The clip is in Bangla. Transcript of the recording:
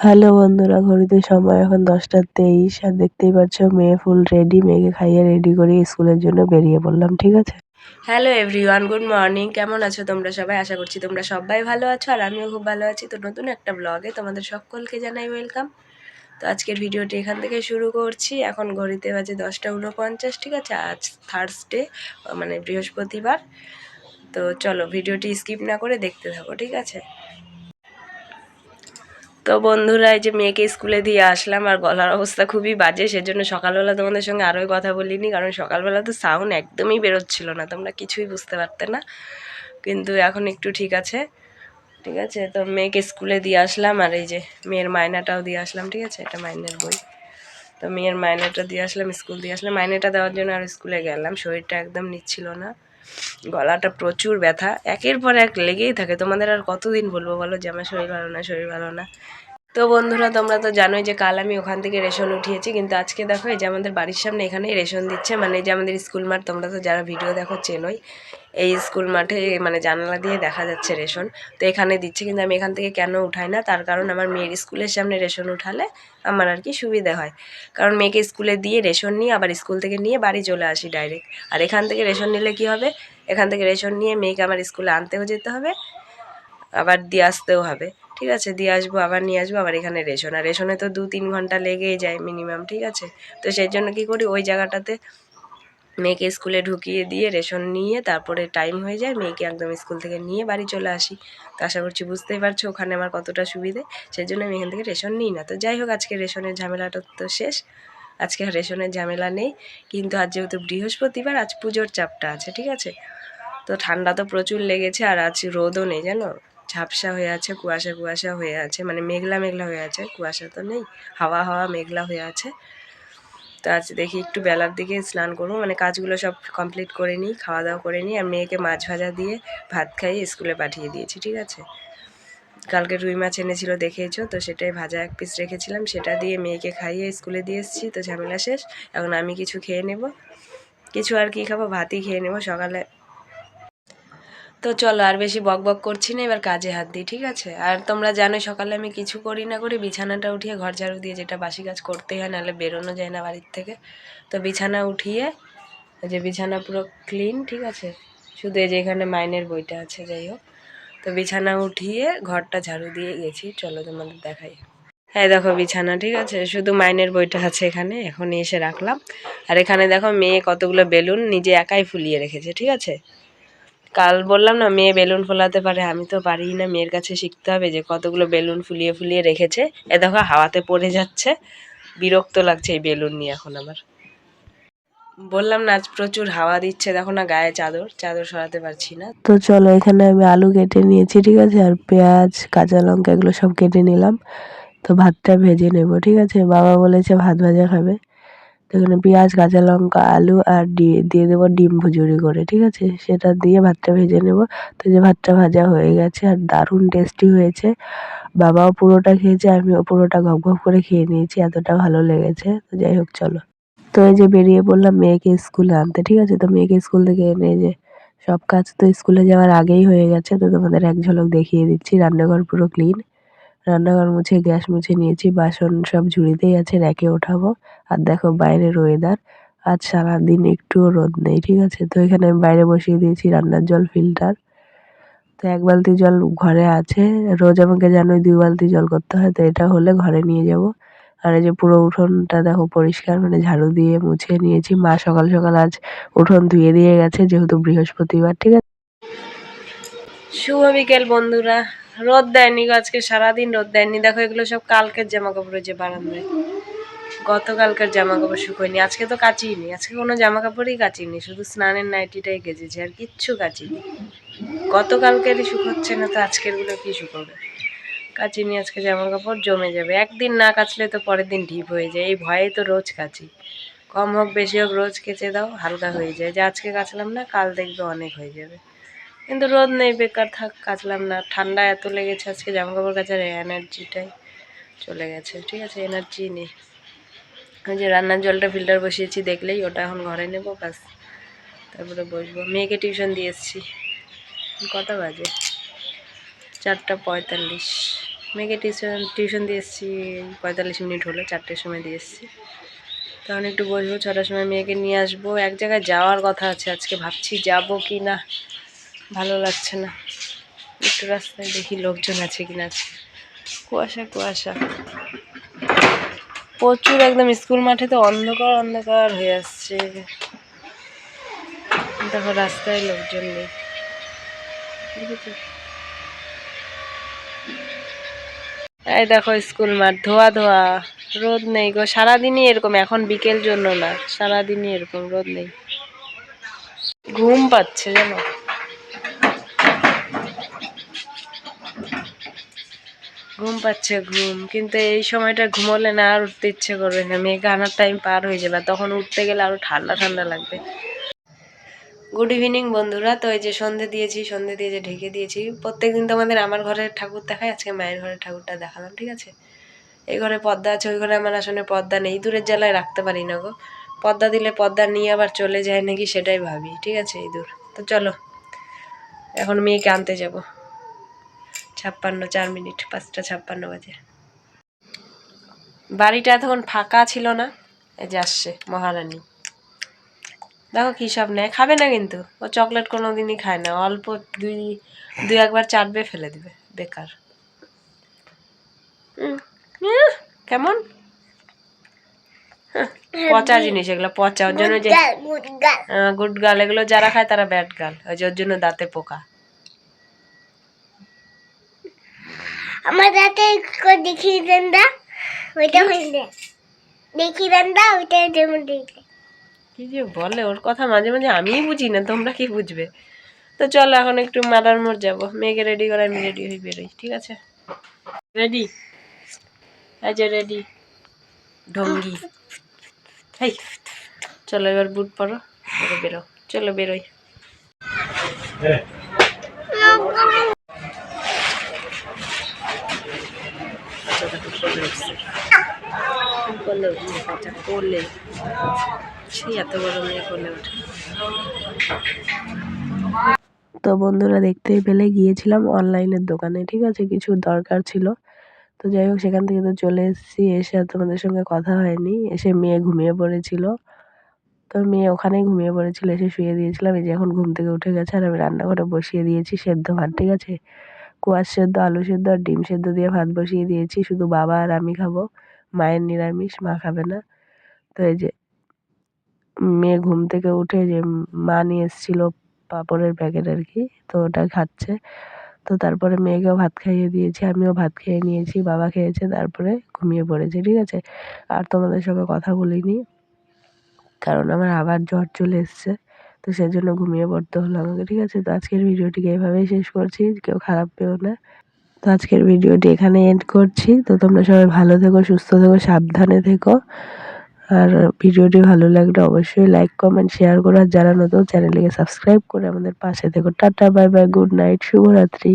হ্যালো বন্ধুরা, ঘড়িতে সময় এখন 10টা 23 আর দেখতেই পাচ্ছ মেয়ে ফুল রেডি। মেয়েকে খাইয়ে রেডি করে স্কুলের জন্য বেরিয়ে পড়লাম, ঠিক আছে। Hello everyone, good morning. কেমন আছো তোমরা সবাই? আশা করছি তোমরা সবাই ভালো আছো আর আমিও খুব ভালো আছি। তো নতুন একটা ব্লগে তোমাদের সকলকে জানাই ওয়েলকাম। তো আজকের ভিডিওটি এখান থেকে শুরু করছি। এখন ঘড়িতে বাজে 10টা 49, ঠিক আছে। আজ থার্সডে, মানে বৃহস্পতিবার। তো চলো ভিডিওটি স্কিপ না করে দেখতে থাকো, ঠিক আছে। তো বন্ধুরা, এই যে মেয়েকে স্কুলে দিয়ে আসলাম আর গলার অবস্থা খুবই বাজে, সেজন্য সকালবেলা তোমাদের সঙ্গে আরোই কথা বলিনি, কারণ সকালবেলা তো সাউন্ড একদমই বেরোচ্ছিল না, তোমরা কিছুই বুঝতে পারতে না। কিন্তু এখন একটু ঠিক আছে, ঠিক আছে। তো মেয়েকে স্কুলে দিয়ে আসলাম আর এই যে মেয়ের মায়নাটাও দিয়ে আসলাম, ঠিক আছে। এটা মাইনের বই। তো মেয়ের মাইনেটা দিয়ে আসলাম, স্কুল দিয়ে আসলাম। মাইনেটা দেওয়ার জন্য আর স্কুলে গেলাম। শরীরটা একদম নিচ্ছিল না, গলাটা প্রচুর ব্যথা, একের পর এক লেগেই থাকে। তোমাদের আর কতদিন বলবো বলো যে আমার শরীর ভালো না, শরীর ভালো না। তো বন্ধুরা, তোমরা তো জানোই যে কাল আমি ওখান থেকে রেশন উঠিয়েছি, কিন্তু আজকে দেখো এই যে আমাদের বাড়ির সামনে এখানেই রেশন দিচ্ছে, মানে এই যে আমাদের স্কুল মাঠ, তোমরা তো যারা ভিডিও দেখো চেনোই। এই স্কুল মাঠে মানে জানালা দিয়ে দেখা যাচ্ছে রেশন। তো এখানে দিচ্ছে, কিন্তু আমি এখান থেকে কেন উঠাই না, তার কারণ আমার মেয়ের স্কুলের সামনে রেশন উঠালে আমার আর কি সুবিধা হয়। কারণ মেয়েকে স্কুলে দিয়ে রেশন নিয়ে আবার স্কুল থেকে নিয়ে বাড়ি চলে আসি ডাইরেক্ট। আর এখান থেকে রেশন নিলে কি হবে, এখান থেকে রেশন নিয়ে মেয়েকে আমার স্কুলে আনতেও যেতে হবে, আবার দিয়ে আসতেও হবে, ঠিক আছে। দিয়ে আসবো, আবার নিয়ে আসবো, আবার এখানে রেশন, আর রেশনে তো 2-3 ঘন্টা লেগেই যায় মিনিমাম, ঠিক আছে। তো সেই জন্য কী করি, ওই জায়গাটাতে মেয়েকে স্কুলে ঢুকিয়ে দিয়ে রেশন নিয়ে তারপরে টাইম হয়ে যায়, মেয়েকে একদম স্কুল থেকে নিয়ে বাড়ি চলে আসি। তো আশা করছি বুঝতেই পারছো ওখানে আমার কতটা সুবিধে, সেই জন্য আমি এখান থেকে রেশন নিই না। তো যাই হোক, আজকে রেশনের ঝামেলাটা তো শেষ, আজকে আর রেশনের ঝামেলা নেই। কিন্তু আজ যেহেতু বৃহস্পতিবার, আজ পুজোর চাপটা আছে, ঠিক আছে। তো ঠান্ডা তো প্রচুর লেগেছে, আর আজ রোদও নেই জানো, ঝাপসা হয়ে আছে, কুয়াশা কুয়াশা হয়ে আছে, মানে মেঘলা মেঘলা হয়ে আছে, কুয়াশা তো নেই, হাওয়া হাওয়া মেঘলা হয়ে আছে। তো আজ দেখি একটু বেলার দিকে স্নান করবো, মানে কাজগুলো সব কমপ্লিট করে নিই, খাওয়া দাওয়া করে নিই, আর মেয়েকে মাছ ভাজা দিয়ে ভাত খাইয়ে স্কুলে পাঠিয়ে দিয়েছি, ঠিক আছে। কালকে রুই মাছ এনেছিল দেখেইছো, তো সেটাই ভাজা 1 পিস রেখেছিলাম, সেটা দিয়ে মেয়েকে খাইয়ে স্কুলে দিয়ে এসেছি। তো ঝামেলা শেষ, এখন আমি কিছু খেয়ে নেব। কিছু আর কি খাবো, ভাতই খেয়ে নেবো সকালে। তো চলো আর বেশি বক বক করছি না, এবার কাজে হাত দিই, ঠিক আছে। আর তোমরা জানো সকালে আমি কিছু করি না করি বিছানাটা উঠিয়ে ঘর ঝাড়ু দিয়ে, যেটা বাসি কাজ করতেই হয়, নাহলে বেরোনো যায় না বাড়ির থেকে। তো বিছানা উঠিয়ে, ওই যে বিছানা পুরো ক্লিন, ঠিক আছে। শুধু এই যে এখানে মাইনের বইটা আছে, যাই হোক। তো বিছানা উঠিয়ে ঘরটা ঝাড়ু দিয়ে গেছি, চলো তোমাদের দেখাই। হ্যাঁ দেখো বিছানা, ঠিক আছে, শুধু মাইনের বইটা আছে এখানে, এখন এসে রাখলাম। আর এখানে দেখো মেয়ে কতগুলো বেলুন নিজে একাই ফুলিয়ে রেখেছে, ঠিক আছে। কাল বললাম না মেয়ে বেলুন ফোলাতে পারে, আমি তো পারি না, মেয়ের কাছে শিখতে হবে যে কতগুলো বেলুন ফুলিয়ে ফুলিয়ে রেখেছে। এ দেখো হাওয়াতে পড়ে যাচ্ছে, বিরক্ত লাগছে এই বেলুন নিয়ে এখন আমার। বললাম না আজ প্রচুর হাওয়া দিচ্ছে, দেখো না গায়ে চাদর চাদর সরাতে পারছি না। তো চলো, এখানে আমি আলু কেটে নিয়েছি, ঠিক আছে, আর পেঁয়াজ কাঁচা লঙ্কা এগুলো সব কেটে নিলাম। তো ভাতটা ভেজে নেব, ঠিক আছে। বাবা বলেছে ভাত ভাজা খাবে। তো এখানে পেঁয়াজ কাঁচা লঙ্কা আলু আর দিয়ে দেবো ডিম ভুজুরি করে, ঠিক আছে। সেটা দিয়ে ভাতটা ভেজে নেব। তো যে ভাতটা ভাজা হয়ে গেছে আর দারুণ টেস্টি হয়েছে। বাবাও পুরোটা খেয়েছে, আমিও পুরোটা গপ গপ করে খেয়ে নিয়েছি, এতটা ভালো লেগেছে। তো যাই হোক চলো। তো এই যে বেরিয়ে পড়লাম মেয়েকে স্কুলে আনতে, ঠিক আছে। তো মেয়েকে স্কুল থেকে এনে যে সব কাজ তো স্কুলে যাওয়ার আগেই হয়ে গেছে। তো তোমাদের এক ঝলক দেখিয়ে দিচ্ছি। রান্নাঘর পুরো ক্লিন, রান্নাঘর মুছে গ্যাস মুছে নিয়েছি, বাসন সব ঝুড়িতেই আছে, র্যাকে ওঠাবো। আর দেখো বাইরের ওয়েদার, আজ সারাদিন একটুও রোদ নেই, ঠিক আছে। তো এখানে আমি বাইরে বসিয়ে দিয়েছি রান্নার জল ফিল্টার। তো 1 বালতি জল ঘরে আছে, রোজ আমাকে জানোই 2 বালতি জল করতে হয়, তো এটা হলে ঘরে নিয়ে যাব। আর এই যে পুরো উঠোনটা দেখো পরিষ্কার, মানে ঝাড়ু দিয়ে মুছে নিয়েছি। মা সকাল সকাল আজ উঠোন ধুয়ে দিয়ে গেছে, যেহেতু বৃহস্পতিবার, ঠিক আছে। শুভ বিকেল বন্ধুরা। রোদ দেয়নি গো, আজকে সারাদিন রোদ দেয়নি। দেখো এগুলো সব কালকের জামা কাপড়, যে বারান্দায় গতকালকার জামা কাপড় শুকোয়নি, আজকে তো কাচিনি, আজকে কোনো জামা কাপড়ই কাচিনি, শুধু স্নানের নাইটিটাই কেচেছি, আর কিচ্ছু কাচিনি। গতকালকেরই শুকোচ্ছে না, তো আজকেরগুলো কি শুকোবে। কাচিনি আজকে, জামা কাপড় জমে যাবে, একদিন না কাচলে তো পরের দিন ঢিপ হয়ে যায়, এই ভয়েই তো রোজ কাচি। কম হোক বেশি হোক রোজ কেচে দাও, হালকা হয়ে যায়। যে আজকে কাচলাম না, কাল দেখবে অনেক হয়ে যাবে। কিন্তু রোদ নেই, বেকার থাক, কাচলাম না। ঠান্ডা এত লেগেছে আজকে, জামা কাপড় কাচার এনার্জিটাই চলে গেছে, ঠিক আছে, এনার্জি নেই। ওই যে রান্নার জলটা ফিল্টার বসিয়েছি দেখলেই, ওটা এখন ঘরে নেবো ব্যাস, তারপরে বসবো। মেয়েকে টিউশন দিয়ে এসেছি, কটা বাজে, 4টা 45। মেয়েকে টিউশন দিয়ে এসেছি 45 মিনিট হলো, 4টের সময় দিয়ে এসেছি। তখন একটু বসবো, 6টার সময় মেয়েকে নিয়ে আসবো। এক জায়গায় যাওয়ার কথা আছে আজকে, ভাবছি যাব কি না, ভালো লাগছে না। একটু রাস্তায় দেখি লোকজন আছে কিনা। কুয়াশা কুয়াশা প্রচুর, একদম স্কুল মাঠে তো অন্ধকার অন্ধকার হয়ে আসছে। দেখো রাস্তায় লোকজন নেই, এই দেখো স্কুল মাঠ ধোয়া ধোয়া, রোদ নেই গো, সারাদিনই এরকম। এখন বিকেল জন্য না, সারাদিনই এরকম, রোদ নেই। ঘুম পাচ্ছে জানো, ঘুম পাচ্ছে ঘুম, কিন্তু এই সময়টা ঘুমোলে না আর উঠতে ইচ্ছে করবে না। মেয়েকে আনার টাইম পার হয়ে যাবে, তখন উঠতে গেলে আরো ঠান্ডা ঠান্ডা লাগবে। গুড ইভিনিং বন্ধুরা। তো এই যে সন্ধে দিয়েছি, সন্ধে দিয়ে যে ঢেকে দিয়েছি। প্রত্যেকদিন তো আমাদের আমার ঘরের ঠাকুর দেখায়, আজকে মায়ের ঘরের ঠাকুরটা দেখালাম, ঠিক আছে। এই ঘরে পর্দা আছে, ওই ঘরে আমার আসলে পর্দা নেই, ইঁদুরের জ্বালায় রাখতে পারি না গো। পর্দা দিলে পর্দা নিয়ে আবার চলে যায় নাকি সেটাই ভাবি, ঠিক আছে ইঁদুর। তো চলো এখন মেয়েকে আনতে যাব। 4 মিনিট, 5টা 56 বাজে। বাড়িটা এতক্ষণ ফাঁকা ছিল না, এই যে আসছে মহারানী। দেখো কী সব নেয়, খাবে না কিন্তু, ও চকলেট কোনো দিনই খায় না, অল্প দুই একবার চাটবে ফেলে দিবে, বেকার। কেমন পচা জিনিস এগুলো, পচা। ওর জন্য যে গুড গার্ল, এগুলো যারা খায় তারা ব্যাড গার্ল, ওই যে ওর জন্য দাঁতে পোকা। আমার দাঁতে দেখিয়ে দেন দা, ওইটা দেখিয়ে দেন দা, ওইটা যেমন দেখে। কি যে বলে, ওর কথা মাঝে মাঝে আমিই বুঝি না, তোমরা কি বুঝবে। তো চলো এখন একটু মাদার মোড় যাবো, মেয়েকে রেডি করে আমি রেডি হয়ে বেরোই, ঠিক আছে। রেডি, এই যে রেডি ঢঙ্গি। হেই চলো এবার বুট পরো, বেরো, চলো বেরোই। কোলে সেই এত বড় মেয়ে কোলে ওঠে। তো বন্ধুরা দেখতেই পেলে গিয়েছিলাম অনলাইনের দোকানে, ঠিক আছে, কিছু দরকার ছিল। তো যাই হোক সেখান থেকে তো চলে এসেছি, এসে আর তোমাদের সঙ্গে কথা হয়নি। এসে মেয়ে ঘুমিয়ে পড়েছিল, তো মেয়ে ওখানেই ঘুমিয়ে পড়েছিল, এসে শুয়ে দিয়েছিলাম। এই যে এখন ঘুম থেকে উঠে গেছে আর আমি রান্নাঘরে বসিয়ে দিয়েছি সেদ্ধ ভাত, ঠিক আছে। কোয়াশ সেদ্ধ, আলু সেদ্ধ আর ডিম সেদ্ধ দিয়ে ভাত বসিয়ে দিয়েছি। শুধু বাবা আর আমি খাবো, মায়ের নিরামিষ, মা খাবে না। তো এই যে মেয়ে ঘুম থেকে উঠে যে মা নিয়ে এসেছিলো পাঁপড়ের প্যাকেট আর কি, তো ওটা খাচ্ছে। তো তারপরে মেয়েকেও ভাত খাইয়ে দিয়েছি, আমিও ভাত খেয়ে নিয়েছি, বাবা খেয়েছে, তারপরে ঘুমিয়ে পড়েছে, ঠিক আছে। আর তোমাদের সঙ্গে কথা বলিনি, কারণ আমার আবার জ্বর চলে এসছে, তো সেজন্য ঘুমিয়ে পড়তে হলো আমাকে, ঠিক আছে। তো আজকের ভিডিওটিকে এভাবেই শেষ করছি, কেউ খারাপ পেও না। তো আজকের ভিডিওটি এখানে এন্ড করছি। তো তোমরা সবাই ভালো থেকো, সুস্থ থেকো, সাবধানে থেকো। আর ভিডিওটি ভালো লাগলে অবশ্যই লাইক কমেন্ট শেয়ার করো, আর যারা নতুন চ্যানেলটিকে সাবস্ক্রাইব করে আমাদের পাশে থেকো। Tata bye bye, good night, শুভরাত্রি।